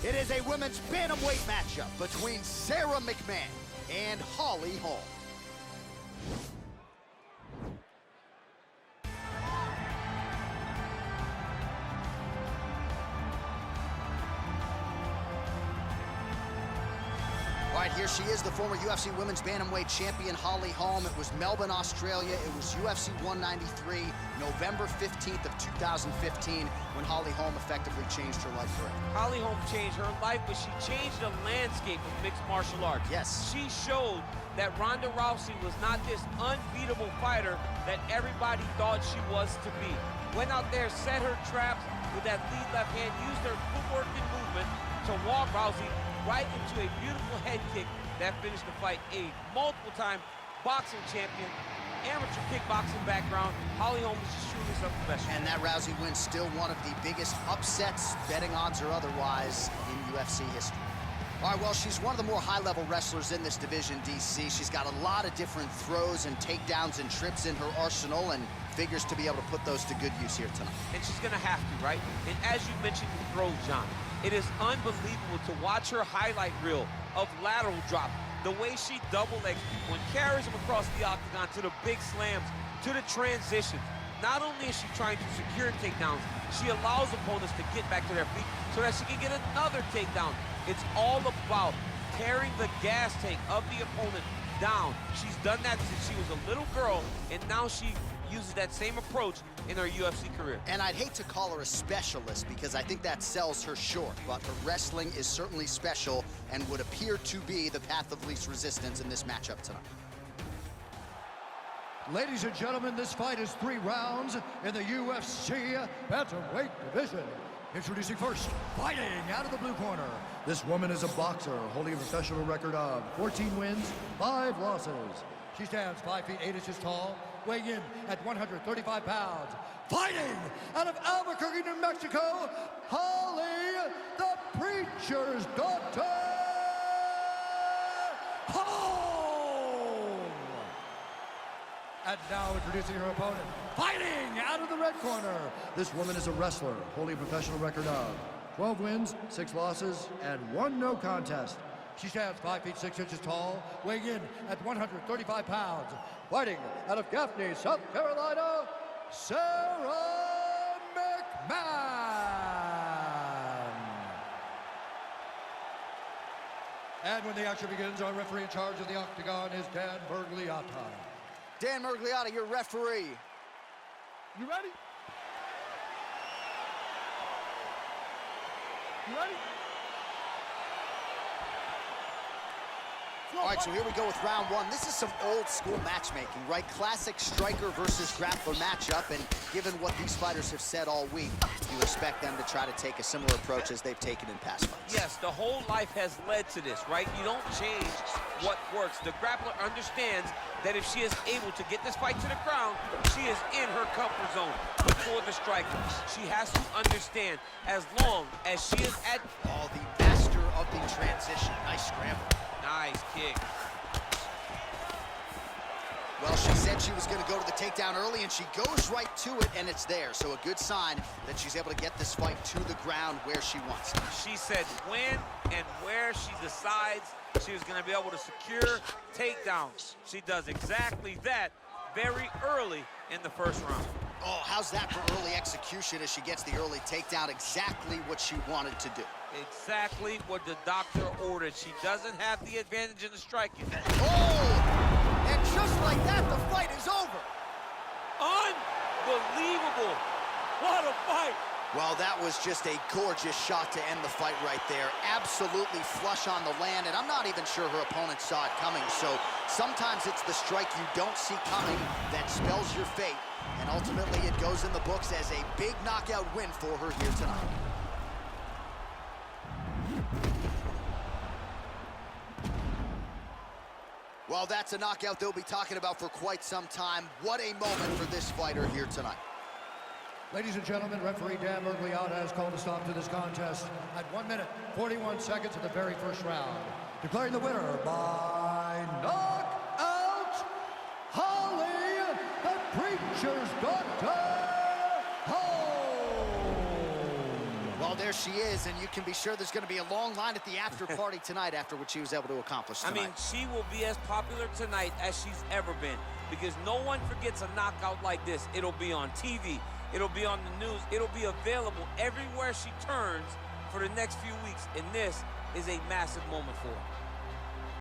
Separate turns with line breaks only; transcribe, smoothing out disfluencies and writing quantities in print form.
It is a women's bantamweight matchup between Sara McMann and Holm. All right, here she is, the former UFC Women's Bantamweight Champion, Holm. It was Melbourne, Australia. It was UFC 193, November 15th of 2015, when Holm effectively changed her life forever.
Holm changed her life, but she changed the landscape of mixed martial arts.
Yes.
She showed that Ronda Rousey was not this unbeatable fighter that everybody thought she was to be. Went out there, set her traps with that lead left hand, used her footwork and movement to walk Rousey right into a beautiful head kick that finished the fight. A multiple-time boxing champion, amateur kickboxing background. Holm is just shooting herself professional.
And that Rousey win still one of the biggest upsets, betting odds or otherwise, in UFC history. All right, well, she's one of the more high-level wrestlers in this division, DC. She's got a lot of different throws and takedowns and trips in her arsenal, and figures to be able to put those to good use here tonight.
And she's gonna have to, right? And as you mentioned, the throw, John, it is unbelievable to watch her highlight reel of lateral drop, the way she double legs people and carries them across the octagon to the big slams, to the transitions. Not only is she trying to secure takedowns, she allows opponents to get back to their feet so that she can get another takedown. It's all about tearing the gas tank of the opponent down. She's done that since she was a little girl, and now she uses that same approach in her UFC career.
And I'd hate to call her a specialist because I think that sells her short, but her wrestling is certainly special and would appear to be the path of least resistance in this matchup tonight.
Ladies and gentlemen, this fight is 3 rounds in the UFC bantamweight division. Introducing first, fighting out of the blue corner. This woman is a boxer, holding a professional record of 14 wins, 5 losses. She stands 5 feet 8 inches tall, weighing in at 135 pounds. Fighting out of Albuquerque, New Mexico, Holly, the Preacher's Daughter, Holm! And now introducing her opponent, fighting out of the red corner. This woman is a wrestler, holding a professional record of 12 wins, 6 losses, and 1 no contest. She stands 5 feet 6 inches tall, weighing in at 135 pounds. Fighting out of Gaffney, South Carolina, Sara McMann. And when the action begins, our referee in charge of the octagon is Dan Bergliotta.
Dan Bergliotta, your referee.
You ready? You ready?
All right, so here we go with round 1. This is some old school matchmaking, right? Classic striker versus grappler matchup, and given what these fighters have said all week, you expect them to try to take a similar approach as they've taken in past fights.
Yes, the whole life has led to this, right? You don't change what works. The grappler understands that if she is able to get this fight to the ground, she is in her comfort zone before the striker. She has to understand, as long as she is at...
Oh, the master of the transition. Nice scramble.
Nice kick.
Well, she said she was going to go to the takedown early, and she goes right to it, and it's there. So a good sign that she's able to get this fight to the ground where she wants it.
She said when and where she decides she was going to be able to secure takedowns. She does exactly that very early in the first round.
Oh, how's that for early execution as she gets the early takedown? Exactly what she wanted to do.
Exactly what the doctor ordered. She doesn't have the advantage in the striking.
Oh! And just like that, the fight is over.
Unbelievable. What a fight.
Well, that was just a gorgeous shot to end the fight right there. Absolutely flush on the land, and I'm not even sure her opponent saw it coming. So sometimes it's the strike you don't see coming that spells your fate. And ultimately, it goes in the books as a big knockout win for her here tonight. Well, that's a knockout they'll be talking about for quite some time. What a moment for this fighter here tonight.
Ladies and gentlemen, referee Dan Bergliotta has called a stop to this contest at 1 minute, 41 seconds of the very first round. Declaring the winner by knockout, Holly, the Preacher's Daughter, Holm.
Oh, there she is, and you can be sure there's going to be a long line at the after party tonight after what she was able to accomplish tonight.
I mean, she will be as popular tonight as she's ever been because no one forgets a knockout like this. It'll be on TV. It'll be on the news. It'll be available everywhere she turns for the next few weeks, and this is a massive moment for her.